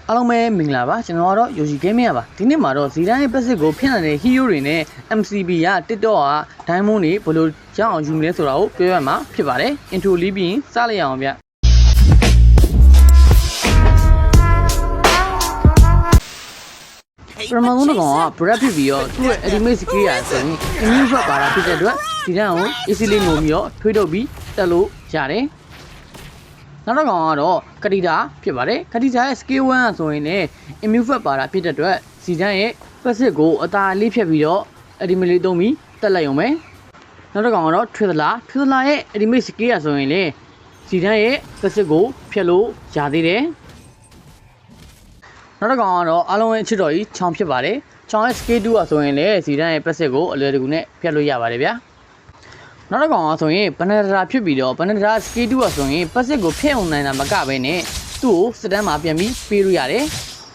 အားလုံးပဲမင်္ဂလာပါကျွန်တော်ကတော့ Yoshi Gaming ပါဒီနေ့မှာတော့ဇီတိုင်းရဲ့ပတ်စစ်ကိုဖြစ်နေတဲ့ hero တွေနဲ့ MCB က TikTok က Diamond တွေဘယ်လိုကြောင်းအောင်ယူမလဲဆိုတာကိုပြောရမှာဖြစ်ပါတယ် intro လေးပြီးရင်စလိုက်ရအောင်ဗျပရမန်လုံးကောင်က breath ဖြစ်ပြီးတော့သူ့ရဲ့ ultimate skill ရဆိုရင် immune shot ပါတာဖြစ်တဲ့အတွက်ဒီတန်းကို easily ငုံပြီးတော့ထွေးထုတ်ပြီးတက်လို့ရတယ်နောက်တစ်ကောင်ကတော့ကတိတာဖြစ်ပါတယ်ကတိတာရဲ့ skill 1ဆိုရင်လည်း immune shot ပါတာဖြစ်တဲ့အတွက်ဇီတန်းရဲ့ passive ကိုအသာလေးဖြတ်ပြီးတော့ ultimate လေးသုံးပြီးတက်လိုက်ရုံပဲနောက်တစ်ကောင်ကတော့ Twizzler ရဲ့ ultimate skill ရဆိုရင်လည်းဇီတန်းရဲ့ passive ကိုဖြတ်လို့ရသေးတယ်နောက်တစ်ကောင်ကတော့အားလုံးရဲ့အချစ်တော်ကြီးချောင်းဖြစ်ပါတယ်ချောင်းရဲ့ skill 2ဆိုရင်လည်းဇီတန်းရဲ့ passive ကိုအလွယ်တကူနဲ့ဖြတ်လို့ရပါတယ်ဗျာနောက်တစ်ကောင်ကဆိုရင်ဘနဒရာဖြစ်ပြီးတော့ဘနဒရာ skill 2ဆိုရင် passive ကိုဖြည့်အောင်နိုင်တာမကဘဲနဲ့သူ့ကိုစတန်းမှာပြန်ပြီးပေးလို့ရတယ်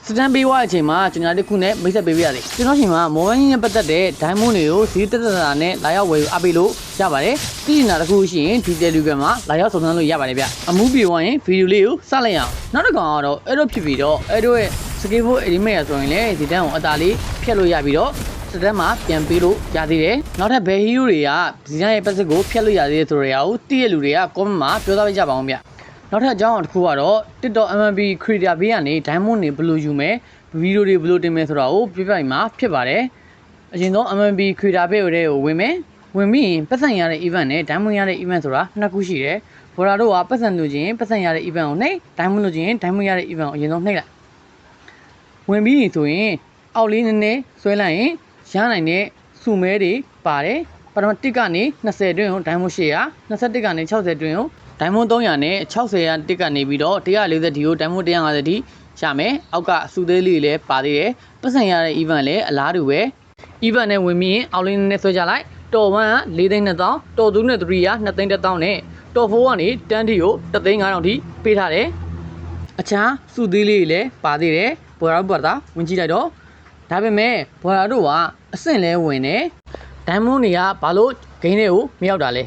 စတန်းပေးသွားတဲ့အချိန်မှာကျွန်တော်တို့ခုနဲ့မိတ်ဆက်ပေးပြရတယ်ကျွန်တော်ချိန်မှာမော်ဘိုင်းကြီးနဲ့ပတ်သက်တဲ့ diamond တွေကိုဈေးတက်တက်တာနဲ့လာရောက်ဝယ်အားပေးလို့ရပါတယ်သိချင်တာတစ်ခုရှိရင်ဒီ Telegram မှာလာရောက်စုံစမ်းလို့ရပါတယ်ဗျအမှုပြေသွားရင်ဗီဒီယိုလေးကိုစလိုက်အောင်နောက်တစ်ကောင်ကတော့အဲ့လိုဖြစ်ပြီးတော့အဲ့တို့ရဲ့ skill 4 element ရဆိုရင်လည်းဒီတန်းကိုအသာလေးဖြတ်လို့ရပြီးတော့စတန်းမှာပြန်ပေးလို့ရသေးတယ်နောက်ထပ်ဘယ် hero တွေကဒီတန်းရဲ့ passive ကိုဖြတ်လို့ရသေးတယ်ဆိုတဲ့အရာကိုသိရလူတွေက comment မှာပြောသားပေးကြပါအောင်ဗျနောက်ထပ်အကြောင်းတစ်ခုကတော့ TikTok MMB creator ဘေးကနေ diamond တွေဘယ်လိုယူမယ်ဗီဒီယိုတွေဘယ်လိုတင်မယ်ဆိုတာကိုပြပြမှာဖြစ်ပါတယ်အရင်ဆုံး MMB creator ဘေးကိုဝင်မယ်ဝင်ပြီးရင်ပတ်စံရတဲ့ event နဲ့ diamond ရတဲ့ event ဆိုတာနှစ်ခုရှိတယ်ဘော်ဒါတို့ကပတ်စံလို့ချင်းပတ်စံရတဲ့ event ကိုနှိပ် diamond လို့ချင်း diamond ရတဲ့ event ကိုအရင်ဆုံးနှိပ်လိုက်ဝင်ပြီးဆိုရင်အောက်လေးနည်းနည်းဆွဲလိုက်ရင်ရနိုင်တဲ့စုမဲတွေပါတယ်ပထမ1ကနေ20အတွင်းကို diamond 800 21ကနေ60အတွင်းကိုdiamond 300နဲ့60ရ1ကနေပြီးတော့140ဒီကို diamond 150ဒီရမယ်အောက်ကစုသေးလေးလည်းပါသေးတယ်ပတ်စံရတဲ့ event လည်းအလားတူပဲ event နဲ့ဝင်ပြီးရင်အောက်လေးနည်းနည်းဆွဲကြလိုက်တော်1က4,200တော်2နဲ့3က2,100နဲ့တော်4ကနေတန်းတီကို3,500ထိပေးထားတယ်အခြားစုသေးလေးလည်းပါသေးတယ်ဘော်ရာဘော်တာဝင်ကြည့်လိုက်တော့ဒါပေမဲ့ဘော်ရာတို့ကအဆင့်လဲဝင်တယ် diamond တွေကဘာလို့ gain တွေကိုမရောက်တာလဲ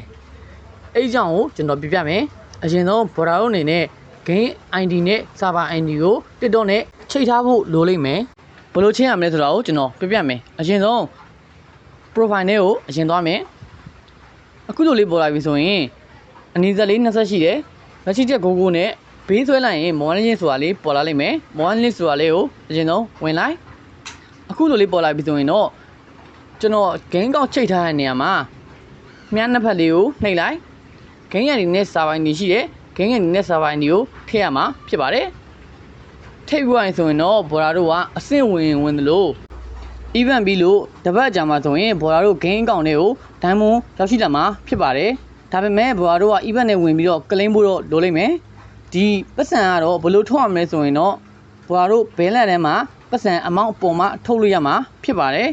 အဲ့ကြောင့်ကိုကျွန်တော်ပြပြမယ်အရင်ဆုံးဘော်ဒါတို့အနေနဲ့ gain ID နဲ့ server ID ကို TikTok နဲ့ချိတ်ထားဖို့လိုလိမ့်မယ်ဘယ်လိုချိတ်ရမလဲဆိုတာကိုကျွန်တော်ပြပြမယ်အရင်ဆုံး profile နဲ့ကိုအရင်သွားမယ်အခုလိုလေးပေါ်လာပြီဆိုရင်အနည်းဆက်လေး20ရှိတယ်လက်ရှိချက်ကိုကိုနဲ့ဘေးဆွဲလိုက်ရင် morning ဆိုတာလေးပေါ်လာလိမ့်မယ် morning ဆိုတာလေးကိုအရင်ဆုံးဝင်လိုက်အခုလိုလေးပေါ်လာပြီဆိုရင်တော့ကျွန်တော် gain ကောက်ချိတ်ထားတဲ့နေရာမှာမြားနှစ်ဖက်လေးကိုနှိပ်လိုက် gain ရည်နဲ့ server ID ရှိတယ် gain ရည်နဲ့ server ID ကိုထည့်ရမှာဖြစ်ပါတယ်ထိပ်ပြီးဆိုရင်တော့ဘော်ဒါတို့ကအဆင့်ဝင်တယ်လို့ event ပြီးလို့တပတ်ကြာမှဆိုရင်ဘော်ဒါတို့ gain ကောင်တွေကို diamond ရောက်ရှိလာမှာဖြစ်ပါတယ်ဒါပေမဲ့ဘော်ဒါတို့က event နဲ့ဝင်ပြီးတော့ claim ဖို့တော့လိုလိမ့်မယ်ဒီပတ်စံကတော့ဘယ်လိုထုတ်ရမလဲဆိုရင်တော့ဘော်ဒါတို့ balance ထဲမှာပတ်စံ amount အပေါ်မှာထုတ်လို့ရမှာဖြစ်ပါတယ်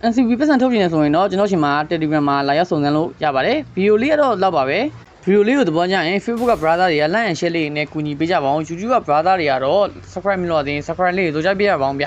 NCB ပတ်စံထုတ်နေဆိုရင်တော့ကျွန်တော်ရှင်မှာ Telegram မှာလာရောက်စုံစမ်းလို့ရပါတယ်ဗီဒီယိုလေးကတော့လောက်ပါပဲဗီဒီယိုလေးကိုသဘောကျရင် Facebook က brother တွေက like and share လေးနဲ့ကူညီပေးကြပါအောင် YouTube က brother တွေကတော့ subscribe မလုပ်သေးရင် subscribe လေးကိုလုပ်ကြပေးရပါအောင်ဗျ